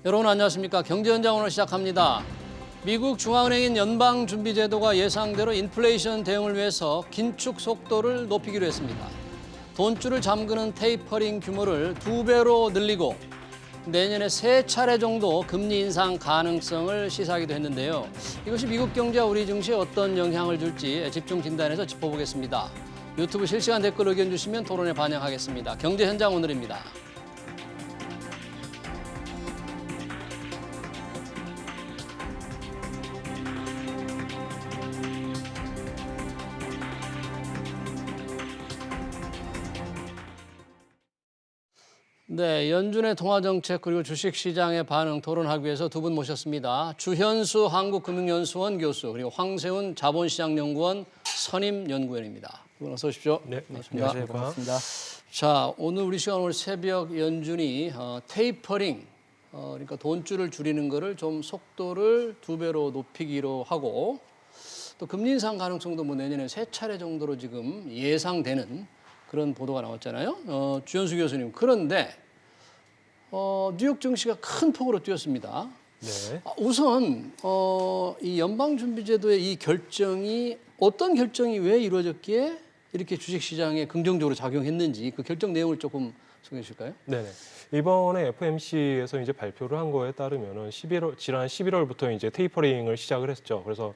여러분 안녕하십니까? 경제현장 오늘 시작합니다. 미국 중앙은행인 연방준비제도가 예상대로 인플레이션 대응을 위해서 긴축 속도를 높이기로 했습니다. 돈줄을 잠그는 테이퍼링 규모를 2배로 늘리고 내년에 3차례 정도 금리 인상 가능성을 시사하기도 했는데요. 이것이 미국 경제와 우리 증시에 어떤 영향을 줄지 집중 진단해서 짚어보겠습니다. 유튜브 실시간 댓글 의견 주시면 토론에 반영하겠습니다. 경제현장 오늘입니다. 네, 연준의 통화정책 그리고 주식시장의 반응 토론하기 위해서 두 분 모셨습니다. 주현수 한국금융연수원 교수 그리고 황세훈 자본시장연구원 선임연구원입니다. 두 분 어서 오십시오. 네, 반갑습니다. 반갑습니다. 자, 오늘 새벽 연준이 테이퍼링, 그러니까 돈줄을 줄이는 거를 좀 속도를 2배로 높이기로 하고 또 금리 인상 가능성도 내년에 3차례 정도로 지금 예상되는 그런 보도가 나왔잖아요. 주현수 교수님. 그런데 뉴욕 증시가 큰 폭으로 뛰었습니다. 네. 우선 이 연방준비제도의 이 결정이 어떤 결정이 왜 이루어졌기에 이렇게 주식시장에 긍정적으로 작용했는지 그 결정 내용을 조금 소개해 주실까요? 네. 이번에 FOMC에서 이제 발표를 한 거에 따르면은 지난 11월부터 이제 테이퍼링을 시작을 했죠. 그래서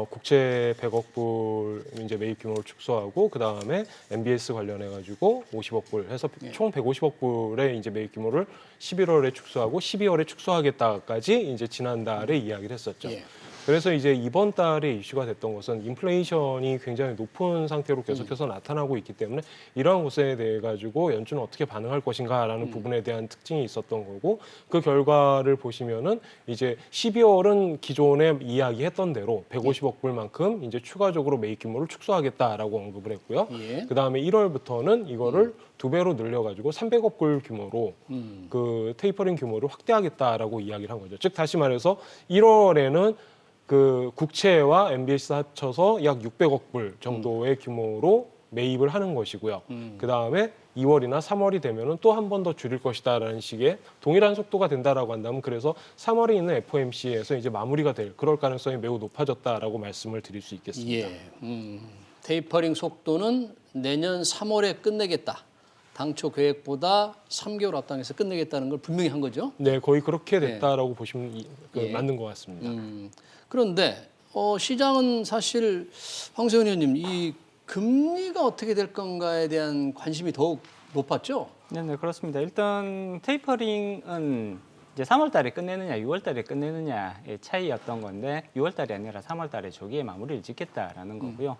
국채 100억 불 이제 매입 규모를 축소하고 그 다음에 MBS 관련해 가지고 50억 불 해서 총 150억 불의 이제 매입 규모를 11월에 축소하고 12월에 축소하겠다까지 이제 지난달에 이야기를 했었죠. 예. 그래서 이제 이번 달에 이슈가 됐던 것은 인플레이션이 굉장히 높은 상태로 계속해서 나타나고 있기 때문에 이러한 것에 대해 가지고 연준은 어떻게 반응할 것인가라는 부분에 대한 특징이 있었던 거고 그 결과를 보시면은 이제 12월은 기존에 이야기했던 대로 150억 불만큼 이제 추가적으로 매입 규모를 축소하겠다라고 언급을 했고요. 예. 그다음에 1월부터는 이거를 2배로 늘려가지고 300억 불 규모로 그 테이퍼링 규모를 확대하겠다라고 이야기를 한 거죠. 즉 다시 말해서 1월에는 그 국채와 MBS 합쳐서 약 600억 불 정도의 규모로 매입을 하는 것이고요. 그 다음에 2월이나 3월이 되면은 또 한 번 더 줄일 것이다라는 식의 동일한 속도가 된다라고 한다면 그래서 3월에 있는 FOMC에서 이제 마무리가 될 그럴 가능성이 매우 높아졌다라고 말씀을 드릴 수 있겠습니다. 예. 테이퍼링 속도는 내년 3월에 끝내겠다. 당초 계획보다 3개월 앞당겨서 끝내겠다는 걸 분명히 한 거죠. 네, 거의 그렇게 됐다라고 보시면 예. 맞는 것 같습니다. 그런데 시장은 사실 황세훈 의원님 이 금리가 어떻게 될 건가에 대한 관심이 더욱 높았죠? 네, 그렇습니다. 일단 테이퍼링은 이제 3월 달에 끝내느냐, 6월 달에 끝내느냐의 차이였던 건데 6월 달이 아니라 3월 달에 조기에 마무리를 짓겠다라는 거고요.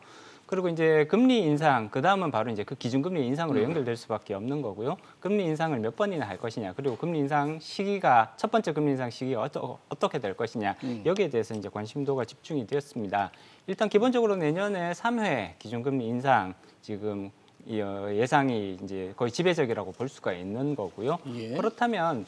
그리고 이제 금리 인상, 그 다음은 바로 이제 그 기준금리 인상으로 연결될 수밖에 없는 거고요. 금리 인상을 몇 번이나 할 것이냐, 그리고 금리 인상 시기가 첫 번째 금리 인상 시기가 어떻게 될 것이냐, 여기에 대해서 이제 관심도가 집중이 되었습니다. 일단 기본적으로 내년에 3회 기준금리 인상 지금 예상이 이제 거의 지배적이라고 볼 수가 있는 거고요. 예. 그렇다면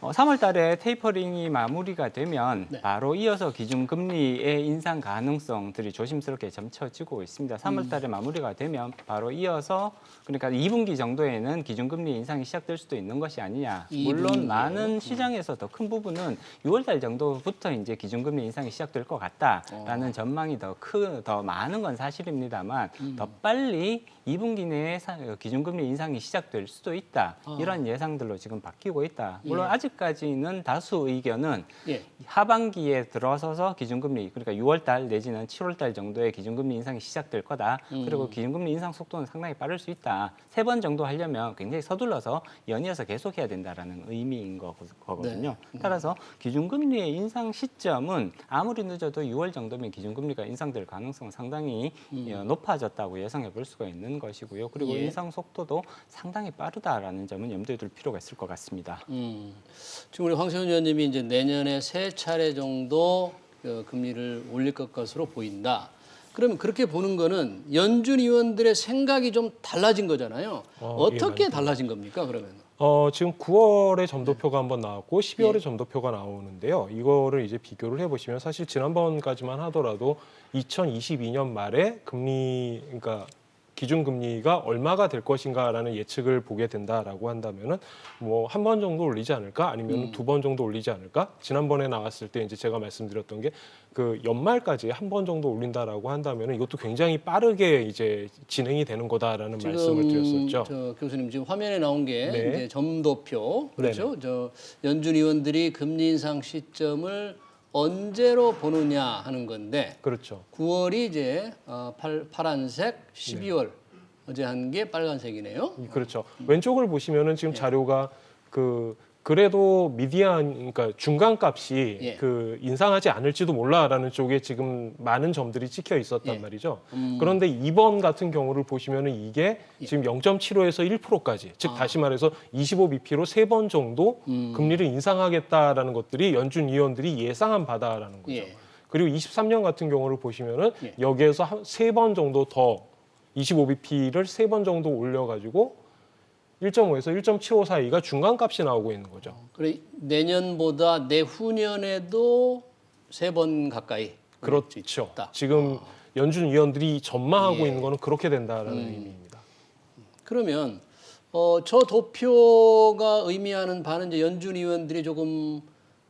3월 달에 테이퍼링이 마무리가 되면 네. 바로 이어서 기준금리의 인상 가능성들이 조심스럽게 점쳐지고 있습니다. 3월 달에 마무리가 되면 바로 이어서 그러니까 2분기 정도에는 기준금리 인상이 시작될 수도 있는 것이 아니냐. 물론 2분기요? 많은 시장에서 더 큰 부분은 6월 달 정도부터 이제 기준금리 인상이 시작될 것 같다라는 전망이 더 많은 건 사실입니다만 더 빨리 2분기 내에 기준금리 인상이 시작될 수도 있다. 이런 예상들로 지금 바뀌고 있다. 물론 아직까지는 다수 의견은 예. 하반기에 들어서서 기준금리 그러니까 6월 달 내지는 7월 달 정도에 기준금리 인상이 시작될 거다. 그리고 기준금리 인상 속도는 상당히 빠를 수 있다. 3번 정도 하려면 굉장히 서둘러서 연이어서 계속해야 된다라는 의미인 거거든요. 따라서 기준금리의 인상 시점은 아무리 늦어도 6월 정도면 기준금리가 인상될 가능성은 상당히 높아졌다고 예상해 볼 수가 있는 것이고요. 그리고 예. 인상 속도도 상당히 빠르다라는 점은 염두에 둘 필요가 있을 것 같습니다. 지금 우리 황세훈 의원님이 이제 내년에 3차례 정도 금리를 올릴 것으로 보인다. 그러면 그렇게 보는 거는 연준 의원들의 생각이 좀 달라진 거잖아요. 어떻게 달라진 겁니까, 그러면? 지금 9월에 점도표가 한번 나왔고 12월에 점도표가 나오는데요. 이거를 이제 비교를 해보시면 사실 지난번까지만 하더라도 2022년 말에 금리, 그러니까 기준금리가 얼마가 될 것인가라는 예측을 보게 된다라고 한다면은 뭐 한 번 정도 올리지 않을까 아니면 두 번 정도 올리지 않을까? 지난번에 나왔을 때 이제 제가 말씀드렸던 게 그 연말까지 한 번 정도 올린다라고 한다면은 이것도 굉장히 빠르게 이제 진행이 되는 거다라는 말씀을 드렸었죠. 저 교수님 지금 화면에 나온 게 네. 이제 점도표 그렇죠? 저 연준 의원들이 금리 인상 시점을 언제로 보느냐 하는 건데 그렇죠. 9월이 이제 파란색, 12월 어제 한 게 빨간색이네요. 그렇죠. 왼쪽을 보시면은 지금 자료가 그래도 미디안 그러니까 중간값이 예. 그 인상하지 않을지도 몰라라는 쪽에 지금 많은 점들이 찍혀 있었단 예. 말이죠. 그런데 이번 같은 경우를 보시면은 이게 지금 0.75에서 1%까지 즉 다시 말해서 25bp로 3번 정도 금리를 인상하겠다라는 것들이 연준 위원들이 예상한 바다라는 거죠. 예. 그리고 23년 같은 경우를 보시면은 예. 여기에서 3번 정도 더 25bp를 3번 정도 올려가지고 1.5에서 1.75 사이가 중간값이 나오고 있는 거죠. 그래 내년보다 내후년에도 3번 가까이 올릴 수 그렇죠. 있다. 지금 연준 위원들이 전망하고 예. 있는 거는 그렇게 된다라는 의미입니다. 그러면 저 도표가 의미하는 바는 이제 연준 의원들이 조금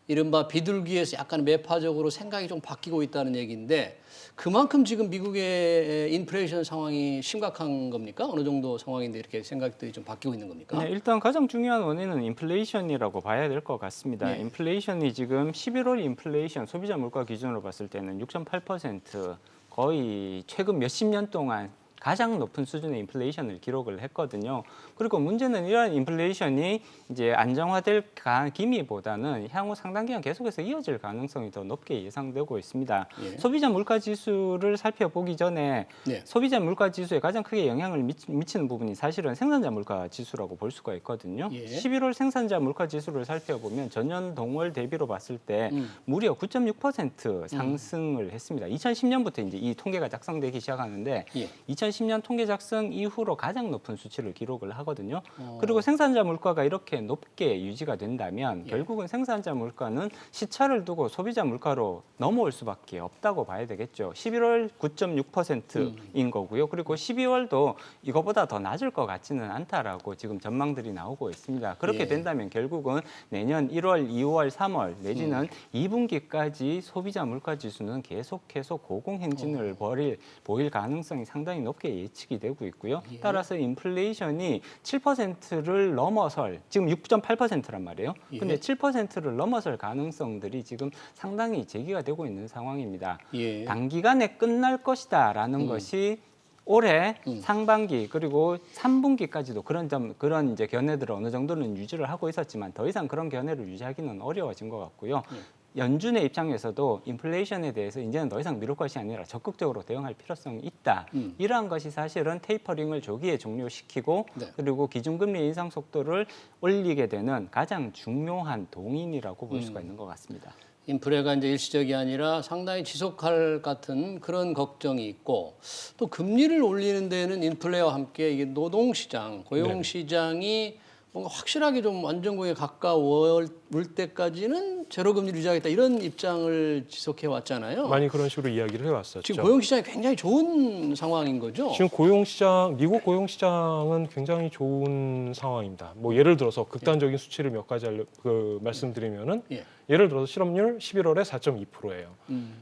이른바 비둘기에서 약간 매파적으로 생각이 좀 바뀌고 있다는 얘기인데 그만큼 지금 미국의 인플레이션 상황이 심각한 겁니까? 어느 정도 상황인데 이렇게 생각들이 좀 바뀌고 있는 겁니까? 네, 일단 가장 중요한 원인은 인플레이션이라고 봐야 될 것 같습니다. 네. 인플레이션이 지금 11월 인플레이션 소비자 물가 기준으로 봤을 때는 6.8% 거의 최근 몇십 년 동안 가장 높은 수준의 인플레이션을 기록을 했거든요. 그리고 문제는 이러한 인플레이션이 이제 안정화될 기미보다는 향후 상당 기간 계속해서 이어질 가능성이 더 높게 예상되고 있습니다. 예. 소비자 물가 지수를 살펴보기 전에 네. 소비자 물가 지수에 가장 크게 영향을 미치는 부분이 사실은 생산자 물가 지수라고 볼 수가 있거든요. 예. 11월 생산자 물가 지수를 살펴보면 전년 동월 대비로 봤을 때 무려 9.6% 상승을 했습니다. 2010년부터 이제 이 통계가 작성되기 시작하는데 예. 2010년 통계 작성 이후로 가장 높은 수치를 기록을 하거든요. 그리고 생산자 물가가 이렇게 높게 유지가 된다면 예. 결국은 생산자 물가는 시차를 두고 소비자 물가로 넘어올 수밖에 없다고 봐야 되겠죠. 11월 9.6%인 거고요. 그리고 12월도 이거보다 더 낮을 것 같지는 않다라고 지금 전망들이 나오고 있습니다. 그렇게 예. 된다면 결국은 내년 1월, 2월, 3월 내지는 2분기까지 소비자 물가 지수는 계속해서 고공행진을 보일 가능성이 상당히 높게 예측이 되고 있고요. 예. 따라서 인플레이션이 7%를 넘어설 지금 6.8%란 말이에요. 예. 근데 7%를 넘어설 가능성들이 지금 상당히 제기가 되고 있는 상황입니다. 예. 단기간에 끝날 것이다라는 것이 올해 상반기 그리고 3분기까지도 그런 이제 견해들을 어느 정도는 유지를 하고 있었지만 더 이상 그런 견해를 유지하기는 어려워진 것 같고요. 연준의 입장에서도 인플레이션에 대해서 이제는 더 이상 미룰 것이 아니라 적극적으로 대응할 필요성이 있다. 이러한 것이 사실은 테이퍼링을 조기에 종료시키고 네. 그리고 기준금리 인상 속도를 올리게 되는 가장 중요한 동인이라고 볼 수가 있는 것 같습니다. 인플레가 이제 일시적이 아니라 상당히 지속할 같은 그런 걱정이 있고 또 금리를 올리는 데는 인플레와 함께 이게 노동시장, 고용시장이 뭔가 확실하게 좀 안정국에 가까울 때까지는 제로 금리를 유지하겠다 이런 입장을 지속해 왔잖아요. 많이 그런 식으로 이야기를 해왔었죠. 지금 고용시장이 굉장히 좋은 상황인 거죠. 지금 미국 고용시장은 굉장히 좋은 상황입니다. 뭐 예를 들어서 극단적인 수치를 몇 가지 말씀드리면은 예. 예를 들어서 실업률 11월에 4.2%예요.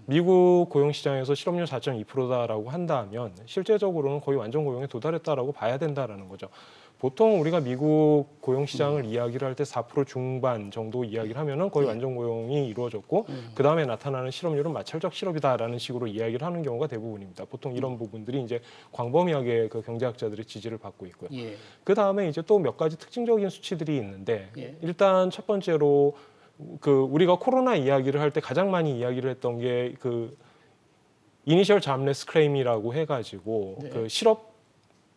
미국 고용시장에서 실업률 4.2%다라고 한다면 실제적으로는 거의 완전 고용에 도달했다라고 봐야 된다라는 거죠. 보통 우리가 미국 고용시장을 이야기를 할 때 4% 중반 정도 이야기를 하면은 거의 완전 고용이 이루어졌고 그 다음에 나타나는 실업률은 마찰적 실업이다라는 식으로 이야기를 하는 경우가 대부분입니다. 보통 이런 부분들이 이제 광범위하게 그 경제학자들의 지지를 받고 있고요. 예. 그 다음에 이제 또 몇 가지 특징적인 수치들이 있는데 예. 일단 첫 번째로 그 우리가 코로나 이야기를 할 때 가장 많이 이야기를 했던 게 그 이니셜 잡레스 클레임이라고 해가지고 네. 그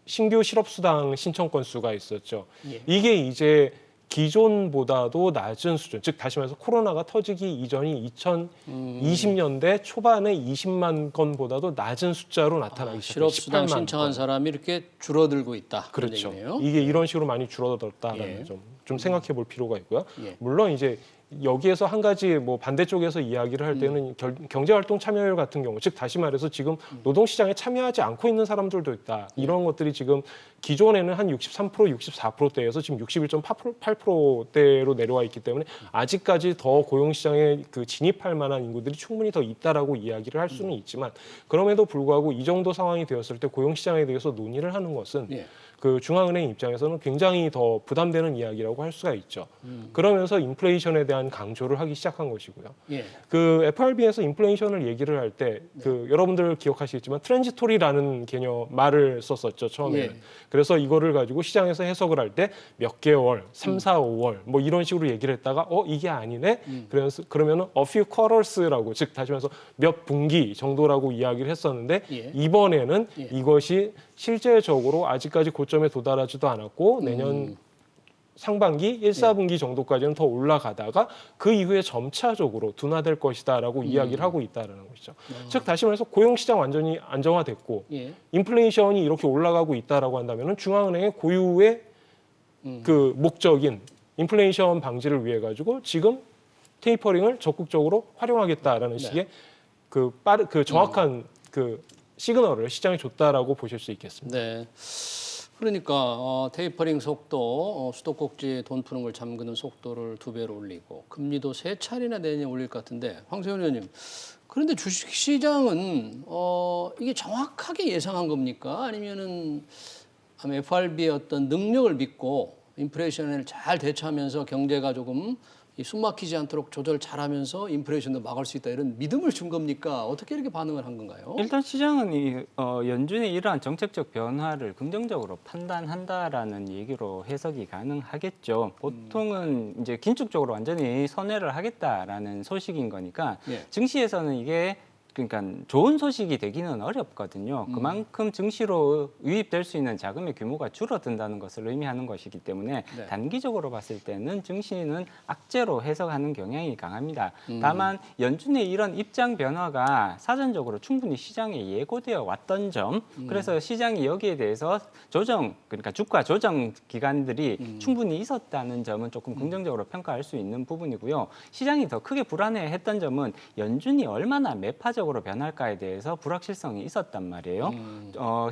신규 실업수당 신청 건수가 있었죠. 예. 이게 이제 기존보다도 낮은 수준, 즉 다시 말해서 코로나가 터지기 이전이 2020년대 초반에 20만 건보다도 낮은 숫자로 나타나기 시작해요. 실업수당 18만 신청한 건. 사람이 이렇게 줄어들고 있다. 그런 그렇죠. 얘기네요. 이게 이런 식으로 많이 줄어들었다라는 예. 점. 좀 생각해 볼 필요가 있고요. 예. 물론 이제 여기에서 한 가지 뭐 반대쪽에서 이야기를 할 때는 경제활동 참여율 같은 경우, 즉 다시 말해서 지금 노동시장에 참여하지 않고 있는 사람들도 있다. 이런 것들이 지금 기존에는 한 63%, 64%대에서 지금 61.8%대로 내려와 있기 때문에 아직까지 더 고용시장에 그 진입할 만한 인구들이 충분히 더 있다라고 이야기를 할 수는 있지만, 그럼에도 불구하고 이 정도 상황이 되었을 때 고용시장에 대해서 논의를 하는 것은 예. 그 중앙은행 입장에서는 굉장히 더 부담되는 이야기라고 할 수가 있죠. 그러면서 인플레이션에 대한 강조를 하기 시작한 것이고요. 예. 그 FRB에서 인플레이션을 얘기를 할 때 그 여러분들 기억하시겠지만 트랜지토리라는 개념 말을 썼었죠, 처음에는. 예. 그래서 이거를 가지고 시장에서 해석을 할 때 몇 개월, 3, 4, 5월 뭐 이런 식으로 얘기를 했다가 이게 아니네. 그러면은 a few quarters라고, 즉 다시 말해서 몇 분기 정도라고 이야기를 했었는데 예. 이번에는 예. 이것이 실제적으로 아직까지 고점에 도달하지도 않았고 내년 상반기 1, 4분기 정도까지는 더 올라가다가 그 이후에 점차적으로 둔화될 것이다라고 이야기를 하고 있다라는 것이죠. 즉 다시 말해서 고용시장 완전히 안정화됐고 예. 인플레이션이 이렇게 올라가고 있다라고 한다면은 중앙은행의 고유의 그 목적인 인플레이션 방지를 위해 가지고 지금 테이퍼링을 적극적으로 활용하겠다라는 식의 그 정확한 그 시그널을 시장에 줬다라고 보실 수 있겠습니다. 네. 그러니까 테이퍼링 속도, 수도꼭지 돈 푸는 걸 잠그는 속도를 2배로 올리고 금리도 3차례나 내년에 올릴 것 같은데, 황세현 의원님, 그런데 주식시장은 이게 정확하게 예상한 겁니까? 아니면은 FRB의 어떤 능력을 믿고 인플레이션을 잘 대처하면서 경제가 조금 숨막히지 않도록 조절 잘하면서 인플레이션도 막을 수 있다, 이런 믿음을 준 겁니까? 어떻게 이렇게 반응을 한 건가요? 일단 시장은 연준의 이러한 정책적 변화를 긍정적으로 판단한다라는 얘기로 해석이 가능하겠죠. 보통은 이제 긴축적으로 완전히 선회를 하겠다라는 소식인 거니까 예. 증시에서는 이게 그러니까 좋은 소식이 되기는 어렵거든요. 그만큼 증시로 유입될 수 있는 자금의 규모가 줄어든다는 것을 의미하는 것이기 때문에 네. 단기적으로 봤을 때는 증시는 악재로 해석하는 경향이 강합니다. 다만 연준의 이런 입장 변화가 사전적으로 충분히 시장에 예고되어 왔던 점, 그래서 시장이 여기에 대해서 그러니까 주가 조정 기간들이 충분히 있었다는 점은 조금 긍정적으로 평가할 수 있는 부분이고요. 시장이 더 크게 불안해했던 점은 연준이 얼마나 매파적 으로 변할까에 대해서 불확실성이 있었단 말이에요.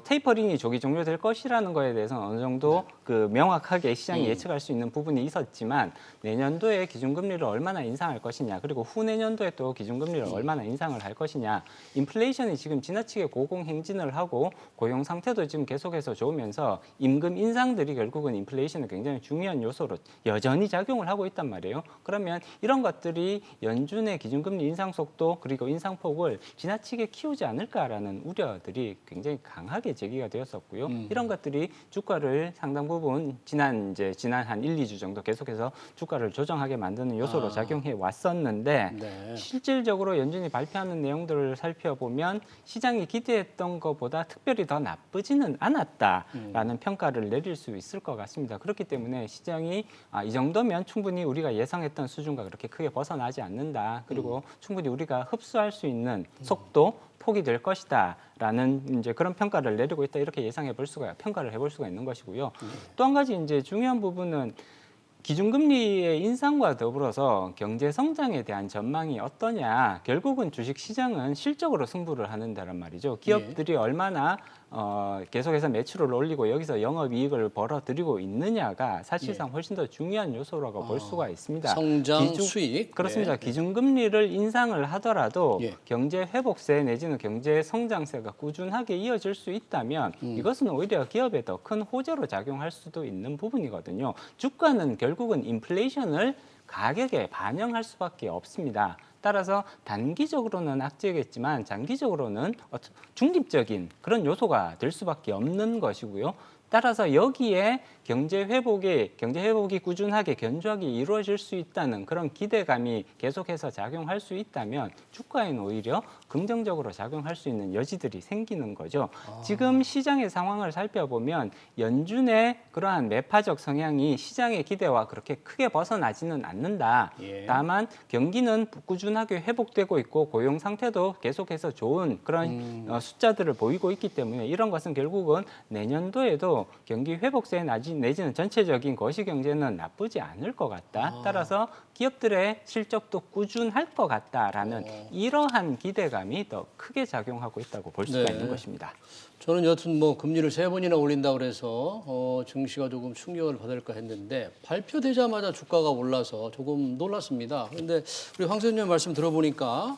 테이퍼링이 조기 종료될 것이라는 거에 대해서는 어느 정도 그 명확하게 시장이 예측할 수 있는 부분이 있었지만, 내년도에 기준금리를 얼마나 인상할 것이냐, 그리고 후내년도에 또 기준금리를 얼마나 인상을 할 것이냐, 인플레이션이 지금 지나치게 고공행진을 하고 고용 상태도 지금 계속해서 좋으면서 임금 인상들이 결국은 인플레이션에 굉장히 중요한 요소로 여전히 작용을 하고 있단 말이에요. 그러면 이런 것들이 연준의 기준금리 인상 속도 그리고 인상폭을 지나치게 키우지 않을까라는 우려들이 굉장히 강하게 제기가 되었었고요. 이런 것들이 주가를 상당 부분 지난 한 1, 2주 정도 계속해서 주가를 조정하게 만드는 요소로 작용해 왔었는데, 네. 실질적으로 연준이 발표하는 내용들을 살펴보면 시장이 기대했던 것보다 특별히 더 나쁘지는 않았다라는 평가를 내릴 수 있을 것 같습니다. 그렇기 때문에 시장이 이 정도면 충분히 우리가 예상했던 수준과 그렇게 크게 벗어나지 않는다. 그리고 충분히 우리가 흡수할 수 있는 속도, 폭이 될 것이다라는 이제 그런 평가를 내리고 있다, 이렇게 평가를 해볼 수가 있는 것이고요. 또 한 가지 이제 중요한 부분은 기준금리의 인상과 더불어서 경제 성장에 대한 전망이 어떠냐. 결국은 주식 시장은 실적으로 승부를 하는 데란 말이죠. 기업들이 얼마나 계속해서 매출을 올리고 여기서 영업이익을 벌어들이고 있느냐가 사실상 훨씬 더 중요한 요소라고 볼 수가 있습니다. 성장, 수익. 그렇습니다. 네. 기준금리를 인상을 하더라도 예. 경제 회복세 내지는 경제 성장세가 꾸준하게 이어질 수 있다면 이것은 오히려 기업에 더 큰 호재로 작용할 수도 있는 부분이거든요. 주가는 결국은 인플레이션을 가격에 반영할 수밖에 없습니다. 따라서 단기적으로는 악재겠지만 장기적으로는 중립적인 그런 요소가 될 수밖에 없는 것이고요. 따라서 여기에 경제 회복이 꾸준하게 견조하게 이루어질 수 있다는 그런 기대감이 계속해서 작용할 수 있다면 주가에는 오히려 긍정적으로 작용할 수 있는 여지들이 생기는 거죠. 지금 시장의 상황을 살펴보면 연준의 그러한 매파적 성향이 시장의 기대와 그렇게 크게 벗어나지는 않는다. 예. 다만 경기는 꾸준하게 회복되고 있고 고용 상태도 계속해서 좋은 그런 숫자들을 보이고 있기 때문에 이런 것은 결국은 내년도에도 경우에도 경기 회복세 내지는 전체적인 거시 경제는 나쁘지 않을 것 같다. 따라서 기업들의 실적도 꾸준할 것 같다라는 이러한 기대감이 더 크게 작용하고 있다고 볼 수가 네. 있는 것입니다. 저는 여튼 뭐 금리를 3번이나 올린다 그래서 증시가 조금 충격을 받을까 했는데 발표되자마자 주가가 올라서 조금 놀랐습니다. 그런데 우리 황 선생님 말씀 들어보니까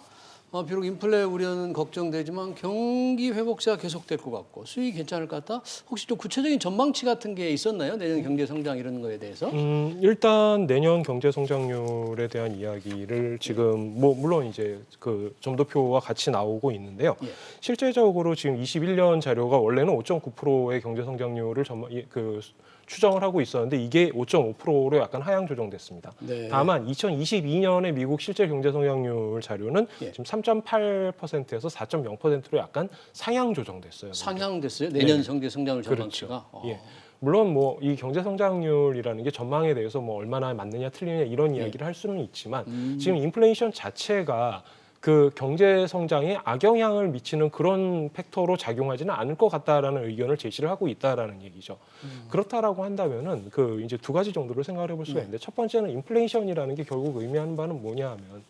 비록 인플레 우려는 걱정되지만 경기 회복세가 계속될 것 같고 수익이 괜찮을 것 같다. 혹시 좀 구체적인 전망치 같은 게 있었나요? 내년 경제 성장 이런 거에 대해서? 일단 내년 경제 성장률에 대한 이야기를 지금 뭐 물론 이제 그 점도표와 같이 나오고 있는데요. 예. 실제적으로 지금 21년 자료가 원래는 5.9%의 경제 성장률을 추정을 하고 있었는데 이게 5.5%로 약간 하향 조정됐습니다. 네. 다만 2022년의 미국 실제 경제 성장률 자료는 예. 지금 3.8%에서 4.0%로 약간 상향 조정됐어요. 상향됐어요? 내년 네. 경제 성장률 그렇죠. 전망치가? 예. 물론 뭐 이 경제 성장률이라는 게 전망에 대해서 뭐 얼마나 맞느냐 틀리냐 이런 이야기를 할 수는 있지만 지금 인플레이션 자체가 그 경제 성장에 악영향을 미치는 그런 팩터로 작용하지는 않을 것 같다라는 의견을 제시를 하고 있다라는 얘기죠. 그렇다라고 한다면은 그 이제 두 가지 정도로 생각을 해볼 수가 있는데 첫 번째는 인플레이션이라는 게 결국 의미하는 바는 뭐냐하면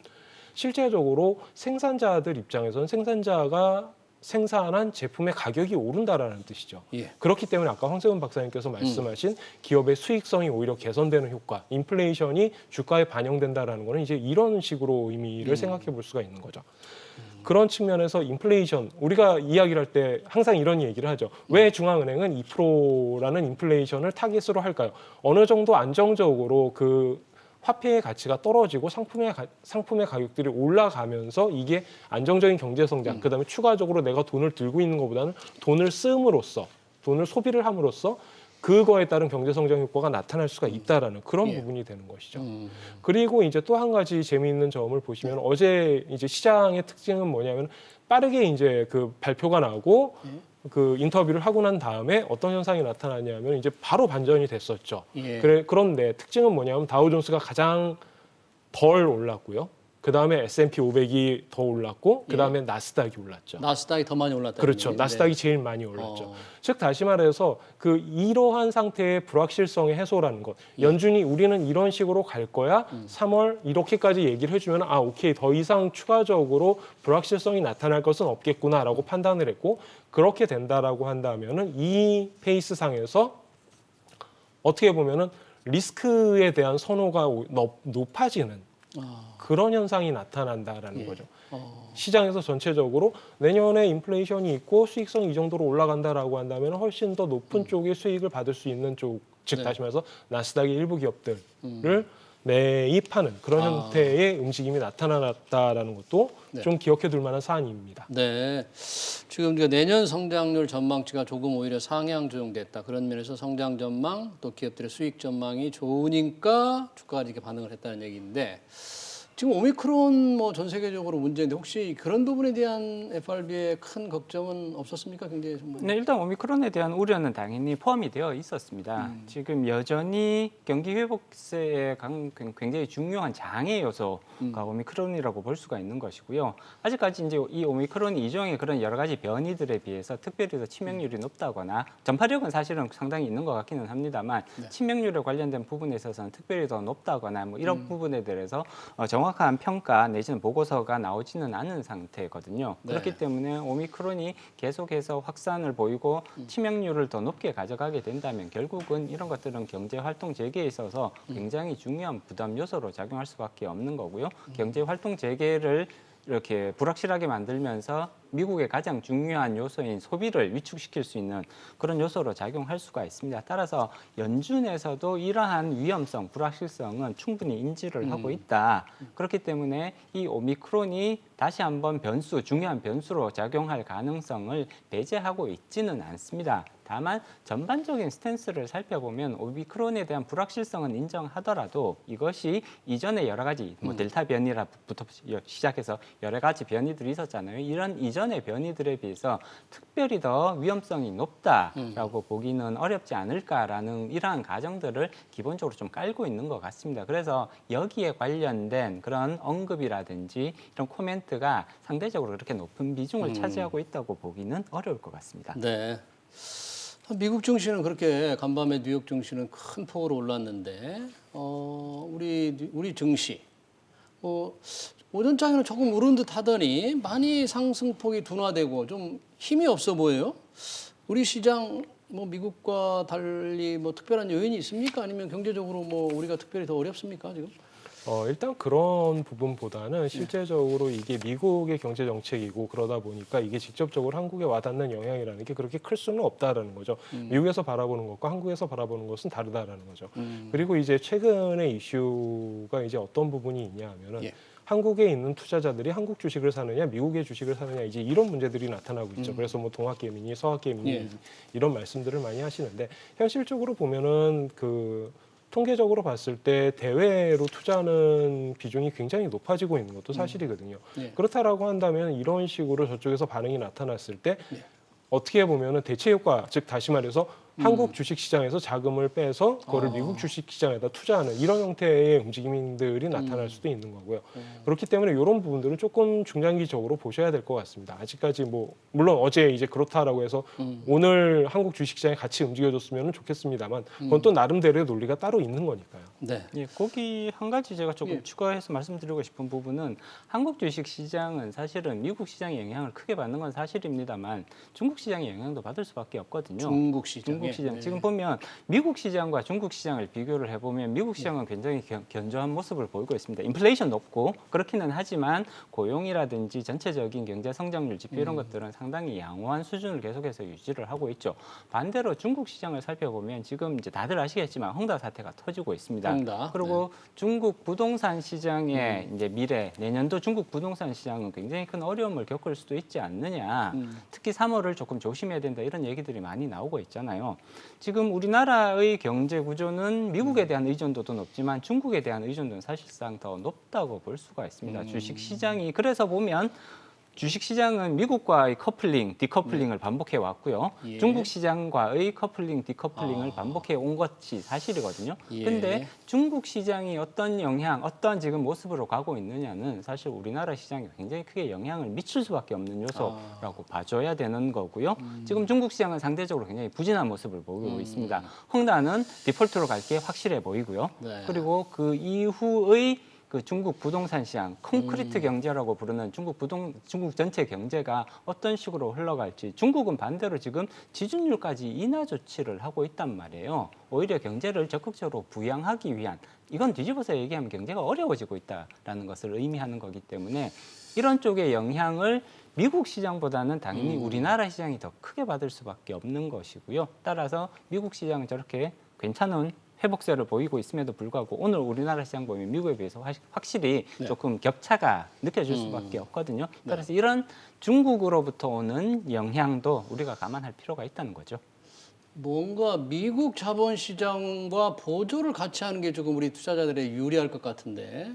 실제적으로 생산자들 입장에서는 생산자가 생산한 제품의 가격이 오른다라는 뜻이죠. 예. 그렇기 때문에 아까 황세훈 박사님께서 말씀하신 기업의 수익성이 오히려 개선되는 효과, 인플레이션이 주가에 반영된다라는 거는 이제 이런 식으로 의미를 생각해 볼 수가 있는 거죠. 그런 측면에서 인플레이션, 우리가 이야기를 할 때 항상 이런 얘기를 하죠. 왜 중앙은행은 2%라는 인플레이션을 타깃으로 할까요? 어느 정도 안정적으로 그 화폐의 가치가 떨어지고 상품의 가격들이 올라가면서 이게 안정적인 경제 성장, 그다음에 추가적으로 내가 돈을 들고 있는 것보다는 돈을 쓰므로써, 돈을 소비를 함으로써 그거에 따른 경제 성장 효과가 나타날 수가 있다라는 그런 예. 부분이 되는 것이죠. 그리고 이제 또 한 가지 재미있는 점을 보시면 어제 이제 시장의 특징은 뭐냐면 빠르게 이제 그 발표가 나고 그 인터뷰를 하고 난 다음에 어떤 현상이 나타나냐면 이제 바로 반전이 됐었죠. 예. 그런데 특징은 뭐냐면 다우존스가 가장 덜 올랐고요. 그 다음에 S&P 500이 더 올랐고, 그 다음에 나스닥이 올랐죠. 나스닥이 더 많이 올랐다. 그렇죠. 나스닥이 제일 많이 올랐죠. 즉 다시 말해서 그 이러한 상태의 불확실성의 해소라는 것. 연준이 우리는 이런 식으로 갈 거야. 3월 이렇게까지 얘기를 해주면 아 오케이 더 이상 추가적으로 불확실성이 나타날 것은 없겠구나라고 판단을 했고 그렇게 된다라고 한다면은 이 페이스 상에서 어떻게 보면은 리스크에 대한 선호가 높아지는 그런 현상이 나타난다라는 거죠. 시장에서 전체적으로 내년에 인플레이션이 있고 수익성이 이 정도로 올라간다라고 한다면 훨씬 더 높은 쪽의 수익을 받을 수 있는 쪽, 즉 다시 말해서 나스닥의 일부 기업들을 매입하는 그런 형태의 움직임이 나타났다라는 것도 좀 기억해 둘 만한 사안입니다. 네. 지금 내년 성장률 전망치가 조금 오히려 상향 조정됐다. 그런 면에서 성장 전망 또 기업들의 수익 전망이 좋으니까 주가가 이렇게 반응을 했다는 얘기인데 지금 오미크론 뭐 전 세계적으로 문제인데 혹시 그런 부분에 대한 FRB의 큰 걱정은 없었습니까? 굉장히 정말. 네, 일단 오미크론에 대한 우려는 당연히 포함이 되어 있었습니다. 지금 여전히 경기 회복세에 굉장히 중요한 장애 요소가 오미크론이라고 볼 수가 있는 것이고요. 아직까지 이제 이 오미크론 이종의 그런 여러 가지 변이들에 비해서 특별히 더 치명률이 높다거나 전파력은 사실은 상당히 있는 것 같기는 합니다만 치명률에 관련된 부분에 있어서는 특별히 더 높다거나 뭐 이런 부분에 대해서 정확한 평가 내지는 보고서가 나오지는 않은 상태거든요. 네. 그렇기 때문에 오미크론이 계속해서 확산을 보이고 치명률을 더 높게 가져가게 된다면 결국은 이런 것들은 경제 활동 재개에 있어서 굉장히 중요한 부담 요소로 작용할 수밖에 없는 거고요. 경제 활동 재개를 이렇게 불확실하게 만들면서 미국의 가장 중요한 요소인 소비를 위축시킬 수 있는 그런 요소로 작용할 수가 있습니다. 따라서 연준에서도 이러한 위험성, 불확실성은 충분히 인지를 하고 있다. 그렇기 때문에 이 오미크론이 다시 한번 중요한 변수로 작용할 가능성을 배제하고 있지는 않습니다. 다만 전반적인 스탠스를 살펴보면 오미크론에 대한 불확실성은 인정하더라도 이것이 이전에 여러 가지 델타 변이라부터 시작해서 여러 가지 변이들이 있었잖아요. 이런 이전의 변이들에 비해서 특별히 더 위험성이 높다라고 보기는 어렵지 않을까라는 이러한 가정들을 기본적으로 좀 깔고 있는 것 같습니다. 그래서 여기에 관련된 그런 언급이라든지 이런 코멘트가 상대적으로 그렇게 높은 비중을 차지하고 있다고 보기는 어려울 것 같습니다. 네. 미국 증시는 그렇게 간밤에 뉴욕 증시는 큰 폭으로 올랐는데 우리 증시 오전장에는 조금 오른 듯 하더니 많이 상승폭이 둔화되고 좀 힘이 없어 보여요. 우리 시장 뭐 미국과 달리 뭐 특별한 요인이 있습니까? 아니면 경제적으로 뭐 우리가 특별히 더 어렵습니까 지금? 일단 그런 부분보다는 실제적으로 이게 미국의 경제 정책이고 그러다 보니까 이게 직접적으로 한국에 와닿는 영향이라는 게 그렇게 클 수는 없다라는 거죠. 미국에서 바라보는 것과 한국에서 바라보는 것은 다르다라는 거죠. 그리고 이제 최근의 이슈가 이제 어떤 부분이 있냐 하면은 예. 한국에 있는 투자자들이 한국 주식을 사느냐, 미국의 주식을 사느냐 이제 이런 문제들이 나타나고 있죠. 그래서 뭐 동학개미니, 서학개미니 예. 이런 말씀들을 많이 하시는데 현실적으로 보면은 통계적으로 봤을 때 대외로 투자하는 비중이 굉장히 높아지고 있는 것도 사실이거든요. 예. 그렇다라고 한다면 이런 식으로 저쪽에서 반응이 나타났을 때 예. 어떻게 보면은 대체 효과, 즉 다시 말해서 한국 주식 시장에서 자금을 빼서 그거를 미국 주식 시장에다 투자하는 이런 형태의 움직임들이 나타날 수도 있는 거고요. 그렇기 때문에 이런 부분들은 조금 중장기적으로 보셔야 될 것 같습니다. 아직까지 뭐 물론 어제 이제 그렇다라고 해서 오늘 한국 주식 시장이 같이 움직여줬으면 좋겠습니다만 그건 또 나름대로의 논리가 따로 있는 거니까요. 네. 예, 거기 한 가지 제가 조금 예. 추가해서 말씀드리고 싶은 부분은 한국 주식 시장은 사실은 미국 시장의 영향을 크게 받는 건 사실입니다만 중국 시장의 영향도 받을 수밖에 없거든요. 중국 시장. 중국 시장. 예. 지금 보면 미국 시장과 중국 시장을 비교를 해보면 미국 시장은 굉장히 견조한 모습을 보이고 있습니다. 인플레이션 높고 그렇기는 하지만 고용이라든지 전체적인 경제 성장률 지표 이런 것들은 상당히 양호한 수준을 계속해서 유지를 하고 있죠. 반대로 중국 시장을 살펴보면 지금 이제 다들 아시겠지만 헝다 사태가 터지고 있습니다. 헝다. 그리고 중국 부동산 시장의 이제 미래 내년도 중국 부동산 시장은 굉장히 큰 어려움을 겪을 수도 있지 않느냐. 특히 3월을 조금 조심해야 된다 이런 얘기들이 많이 나오고 있잖아요. 지금 우리나라의 경제 구조는 미국에 대한 의존도도 높지만 중국에 대한 의존도는 사실상 더 높다고 볼 수가 있습니다. 주식 시장이 그래서 보면 주식 시장은 미국과의 커플링, 디커플링을 반복해 왔고요. 예. 중국 시장과의 커플링, 디커플링을 반복해 온 것이 사실이거든요. 예. 근데 중국 시장이 어떤 영향, 어떤 지금 모습으로 가고 있느냐는 사실 우리나라 시장에 굉장히 크게 영향을 미칠 수밖에 없는 요소라고 봐줘야 되는 거고요. 지금 중국 시장은 상대적으로 굉장히 부진한 모습을 보이고 있습니다. 헝다는 디폴트로 갈 게 확실해 보이고요. 네. 그리고 그 이후의 그 중국 부동산 시장, 콘크리트 경제라고 부르는 중국 전체 경제가 어떤 식으로 흘러갈지 중국은 반대로 지금 지준율까지 인하 조치를 하고 있단 말이에요. 오히려 경제를 적극적으로 부양하기 위한 이건 뒤집어서 얘기하면 경제가 어려워지고 있다라는 것을 의미하는 거기 때문에 이런 쪽의 영향을 미국 시장보다는 당연히 우리나라 시장이 더 크게 받을 수밖에 없는 것이고요. 따라서 미국 시장은 저렇게 괜찮은 회복세를 보이고 있음에도 불구하고 오늘 우리나라 시장 보면 미국에 비해서 확실히 네. 조금 격차가 느껴질 수밖에 없거든요. 따라서 이런 중국으로부터 오는 영향도 우리가 감안할 필요가 있다는 거죠. 뭔가 미국 자본시장과 보조를 같이 하는 게 조금 우리 투자자들의 유리할 것 같은데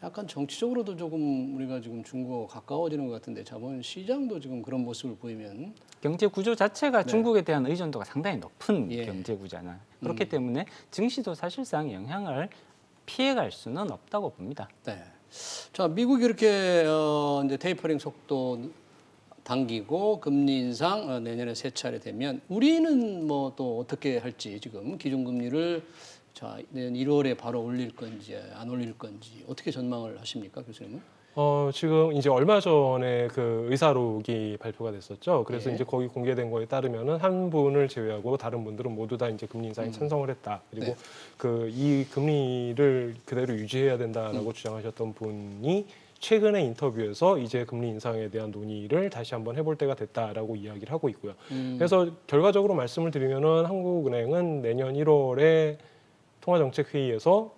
약간 정치적으로도 조금 우리가 지금 중국과 가까워지는 것 같은데 자본시장도 지금 그런 모습을 보이면 경제 구조 자체가 중국에 대한 의존도가 상당히 높은 예. 경제 구조잖아요. 그렇기 때문에 증시도 사실상 영향을 피해갈 수는 없다고 봅니다. 네. 자, 미국이 이렇게 이제 테이퍼링 속도 당기고 금리 인상 내년에 세 차례 되면 우리는 뭐 또 어떻게 할지 지금 기준금리를 자, 내년 1월에 바로 올릴 건지 안 올릴 건지 어떻게 전망을 하십니까, 교수님은? 지금 이제 얼마 전에 그 의사록이 발표가 됐었죠. 그래서 예. 이제 거기 공개된 거에 따르면은 한 분을 제외하고 다른 분들은 모두 다 이제 금리 인상에 찬성을 했다. 그리고 네. 이 금리를 그대로 유지해야 된다라고 주장하셨던 분이 최근에 인터뷰에서 이제 금리 인상에 대한 논의를 다시 한번 해볼 때가 됐다라고 이야기를 하고 있고요. 그래서 결과적으로 말씀을 드리면은 한국은행은 내년 1월에 통화정책회의에서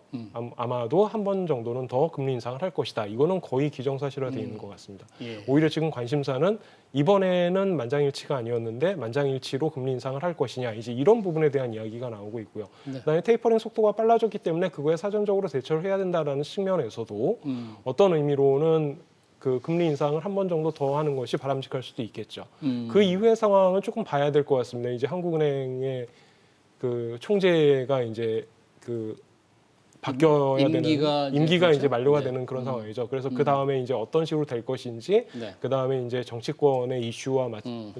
아마도 한 번 정도는 더 금리 인상을 할 것이다. 이거는 거의 기정사실화되어 있는 것 같습니다. 예. 오히려 지금 관심사는 이번에는 만장일치가 아니었는데 만장일치로 금리 인상을 할 것이냐. 이제 이런 부분에 대한 이야기가 나오고 있고요. 네. 그다음에 테이퍼링 속도가 빨라졌기 때문에 그거에 사전적으로 대처를 해야 된다라는 측면에서도 어떤 의미로는 그 금리 인상을 한 번 정도 더 하는 것이 바람직할 수도 있겠죠. 그 이후의 상황은 조금 봐야 될 것 같습니다. 이제 한국은행의 그 총재가 이제 그 바뀌어야 임기가 되는 임기가 이제 그렇죠? 만료가 네. 되는 그런 상황이죠. 그래서 그 다음에 이제 어떤 식으로 될 것인지, 네. 그 다음에 이제 정치권의 이슈와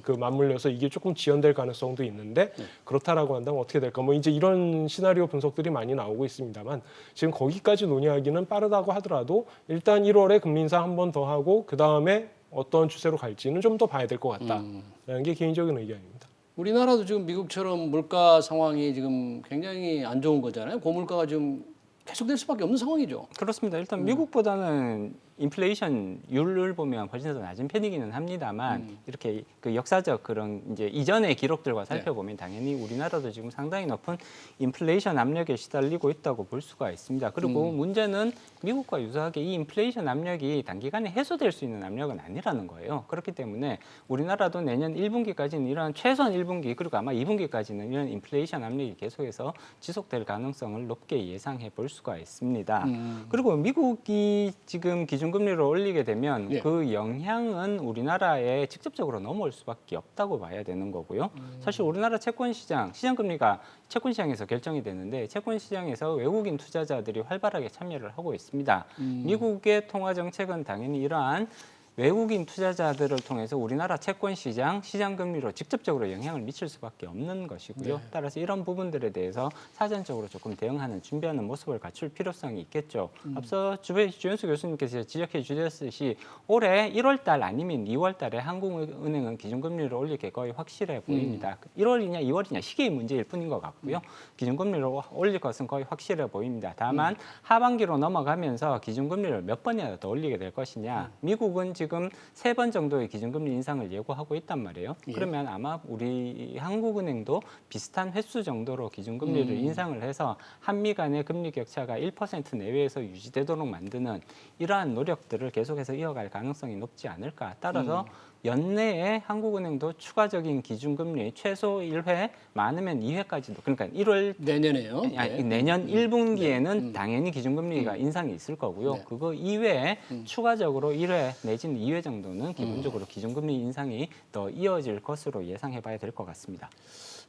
그 맞물려서 이게 조금 지연될 가능성도 있는데 그렇다라고 한다면 어떻게 될까? 뭐 이제 이런 시나리오 분석들이 많이 나오고 있습니다만 지금 거기까지 논의하기는 빠르다고 하더라도 일단 1월에 금리 인상 한 번 더 하고 그 다음에 어떤 추세로 갈지는 좀 더 봐야 될 것 같다라는 게 개인적인 의견입니다. 우리나라도 지금 미국처럼 물가 상황이 지금 굉장히 안 좋은 거잖아요. 고물가가 지금 계속될 수밖에 없는 상황이죠. 그렇습니다. 일단 미국보다는 인플레이션율을 보면 훨씬 더 낮은 편이기는 합니다만 이렇게 그 역사적 그런 이제 이전의 기록들과 살펴보면 당연히 우리나라도 지금 상당히 높은 인플레이션 압력에 시달리고 있다고 볼 수가 있습니다. 그리고 문제는 미국과 유사하게 이 인플레이션 압력이 단기간에 해소될 수 있는 압력은 아니라는 거예요. 그렇기 때문에 우리나라도 내년 1분기까지는 이러한 최소한 1분기 그리고 아마 2분기까지는 이런 인플레이션 압력이 계속해서 지속될 가능성을 높게 예상해 볼 수가 있습니다. 그리고 미국이 지금 기준금리를 올리게 되면 예. 그 영향은 우리나라에 직접적으로 넘어올 수밖에 없다고 봐야 되는 거고요. 사실 우리나라 채권시장, 시장금리가 채권시장에서 결정이 되는데 채권시장에서 외국인 투자자들이 활발하게 참여를 하고 있습니다. 미국의 통화정책은 당연히 이러한 외국인 투자자들을 통해서 우리나라 채권시장, 시장금리로 직접적으로 영향을 미칠 수밖에 없는 것이고요. 따라서 이런 부분들에 대해서 사전적으로 조금 대응하는, 준비하는 모습을 갖출 필요성이 있겠죠. 앞서 주현수 교수님께서 지적해 주셨듯이 올해 1월 달 아니면 2월 달에 한국은행은 기준금리를 올리게 거의 확실해 보입니다. 1월이냐 2월이냐 시기의 문제일 뿐인 것 같고요. 기준금리를 올릴 것은 거의 확실해 보입니다. 다만 하반기로 넘어가면서 기준금리를 몇 번이나 더 올리게 될 것이냐. 미국은 지금 3번 정도의 기준금리 인상을 예고하고 있단 말이에요. 그러면 아마 우리 한국은행도 비슷한 횟수 정도로 기준금리를 인상을 해서 한미 간의 금리 격차가 1% 내외에서 유지되도록 만드는 이러한 노력들을 계속해서 이어갈 가능성이 높지 않을까. 따라서 연내에 한국은행도 추가적인 기준금리 최소 1회, 많으면 2회까지도, 그러니까 1월 내년에요. 아니, 내년 1분기에는 당연히 기준금리가 인상이 있을 거고요. 그거 이외에 추가적으로 1회 내지는 2회 정도는 기본적으로 기준금리 인상이 더 이어질 것으로 예상해 봐야 될 것 같습니다.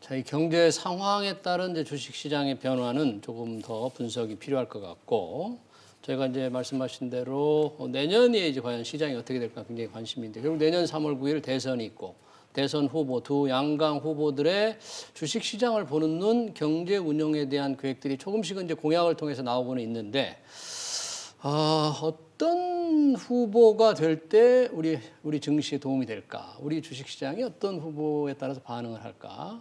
자, 이 경제 상황에 따른 이제 주식시장의 변화는 조금 더 분석이 필요할 것 같고 저희가 이제 말씀하신 대로 내년에 이제 과연 시장이 어떻게 될까 굉장히 관심인데 결국 내년 3월 9일 대선이 있고 대선 후보 두 양강 후보들의 주식 시장을 보는 눈, 경제 운영에 대한 계획들이 조금씩은 이제 공약을 통해서 나오고는 있는데 어떤 후보가 될 때 우리 증시에 도움이 될까? 우리 주식 시장이 어떤 후보에 따라서 반응을 할까?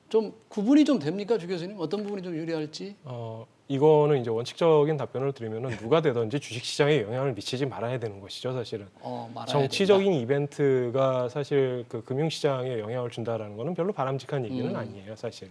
좀 구분이 좀 됩니까, 주 교수님? 어떤 부분이 좀 유리할지? 이거는 이제 원칙적인 답변을 드리면은 누가 되든지 주식시장에 영향을 미치지 말아야 되는 것이죠, 사실은. 말아야 정치적인 이벤트가 사실 그 금융시장에 영향을 준다라는 거는 별로 바람직한 얘기는 아니에요, 사실.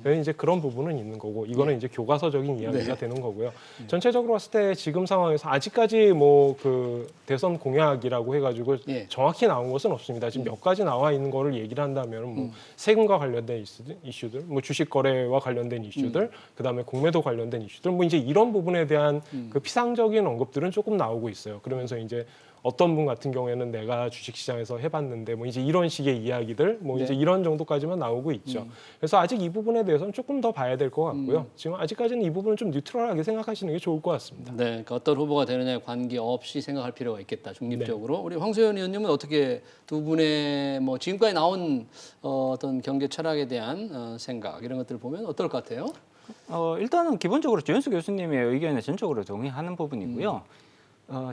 그래서 이제 그런 부분은 있는 거고 이거는 이제 교과서적인 이야기가 되는 거고요. 전체적으로 봤을 때 지금 상황에서 아직까지 뭐 그 대선 공약이라고 해가지고 정확히 나온 것은 없습니다. 지금 몇 가지 나와 있는 거를 얘기를 한다면 뭐 세금과 관련된 이슈들, 뭐 주식 거래와 관련된 이슈들, 그다음에 공매도 관련된 이슈들, 뭐 이제 이런 부분에 대한 그 피상적인 언급들은 조금 나오고 있어요. 그러면서 이제 어떤 분 같은 경우에는 내가 주식시장에서 해봤는데 뭐 이제 이런 식의 이야기들 뭐 이제 이런 정도까지만 나오고 있죠. 그래서 아직 이 부분에 대해서는 조금 더 봐야 될 것 같고요. 지금 아직까지는 이 부분은 좀 뉴트럴하게 생각하시는 게 좋을 것 같습니다. 네, 그러니까 어떤 후보가 되느냐에 관계없이 생각할 필요가 있겠다. 중립적으로. 우리 황소연 의원님은 어떻게 두 분의 뭐 지금까지 나온 어떤 경제 철학에 대한 생각 이런 것들을 보면 어떨 것 같아요? 일단은 기본적으로 주현수 교수님의 의견에 전적으로 동의하는 부분이고요.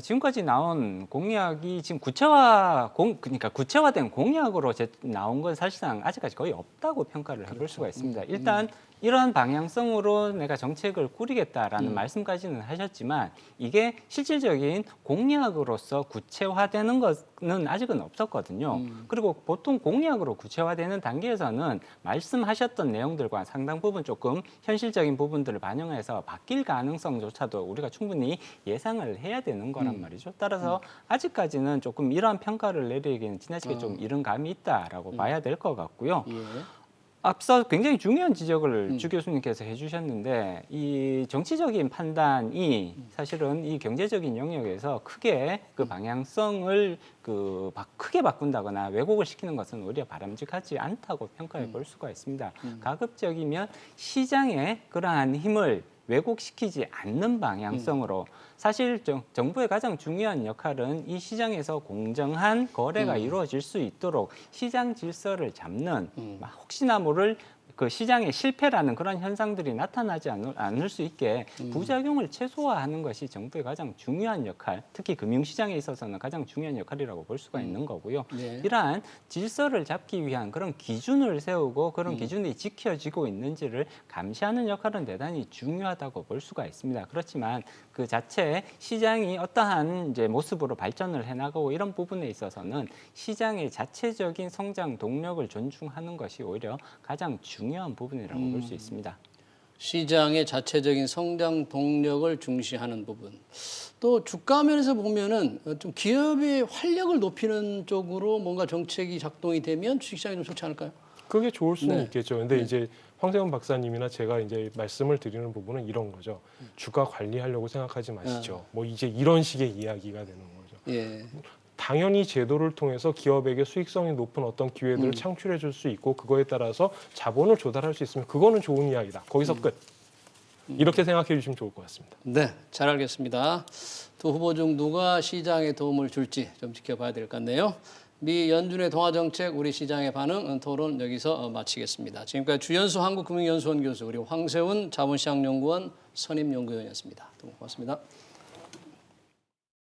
지금까지 나온 공약이 지금 그러니까 구체화된 공약으로 나온 건 사실상 아직까지 거의 없다고 평가를 해볼 수가 있습니다. 일단 이러한 방향성으로 내가 정책을 꾸리겠다라는 말씀까지는 하셨지만 이게 실질적인 공약으로서 구체화되는 것은 아직은 없었거든요. 그리고 보통 공약으로 구체화되는 단계에서는 말씀하셨던 내용들과 상당 부분 조금 현실적인 부분들을 반영해서 바뀔 가능성조차도 우리가 충분히 예상을 해야 되는 거란 말이죠. 따라서 아직까지는 조금 이러한 평가를 내리기에는 지나치게 좀 이른 감이 있다라고 봐야 될 것 같고요. 앞서 굉장히 중요한 지적을 주 교수님께서 해주셨는데 이 정치적인 판단이 사실은 이 경제적인 영역에서 크게 그 방향성을 크게 바꾼다거나 왜곡을 시키는 것은 오히려 바람직하지 않다고 평가해 볼 수가 있습니다. 가급적이면 시장에 그러한 힘을 왜곡시키지 않는 방향성으로 사실 정부의 가장 중요한 역할은 이 시장에서 공정한 거래가 이루어질 수 있도록 시장 질서를 잡는 혹시나 모를 그 시장의 실패라는 그런 현상들이 나타나지 않을 수 있게 부작용을 최소화하는 것이 정부의 가장 중요한 역할, 특히 금융시장에 있어서는 가장 중요한 역할이라고 볼 수가 있는 거고요. 네. 이러한 질서를 잡기 위한 그런 기준을 세우고 그런 기준이 지켜지고 있는지를 감시하는 역할은 대단히 중요하다고 볼 수가 있습니다. 그렇지만 그 자체 시장이 어떠한 이제 모습으로 발전을 해나가고 이런 부분에 있어서는 시장의 자체적인 성장 동력을 존중하는 것이 오히려 가장 중요한 부분이라고 볼 수 있습니다. 시장의 자체적인 성장 동력을 중시하는 부분. 또 주가 면에서 보면은 좀 기업의 활력을 높이는 쪽으로 뭔가 정책이 작동이 되면 주식시장이 좀 좋지 않을까요? 그게 좋을 수는 네. 있겠죠. 근데 이제 황세훈 박사님이나 제가 이제 말씀을 드리는 부분은 이런 거죠. 주가 관리하려고 생각하지 마시죠. 뭐 이제 이런 식의 이야기가 되는 거죠. 예. 당연히 제도를 통해서 기업에게 수익성이 높은 어떤 기회들을 창출해 줄 수 있고 그거에 따라서 자본을 조달할 수 있으면 그거는 좋은 이야기다. 거기서 끝. 이렇게 생각해 주시면 좋을 것 같습니다. 네, 잘 알겠습니다. 두 후보 중 누가 시장에 도움을 줄지 좀 지켜봐야 될 것 같네요. 미 연준의 동화정책, 우리 시장의 반응 토론 여기서 마치겠습니다. 지금까지 주연수 한국금융연수원 교수 그리고 황세훈 자본시장연구원 선임연구위원이었습니다. 두 분 고맙습니다.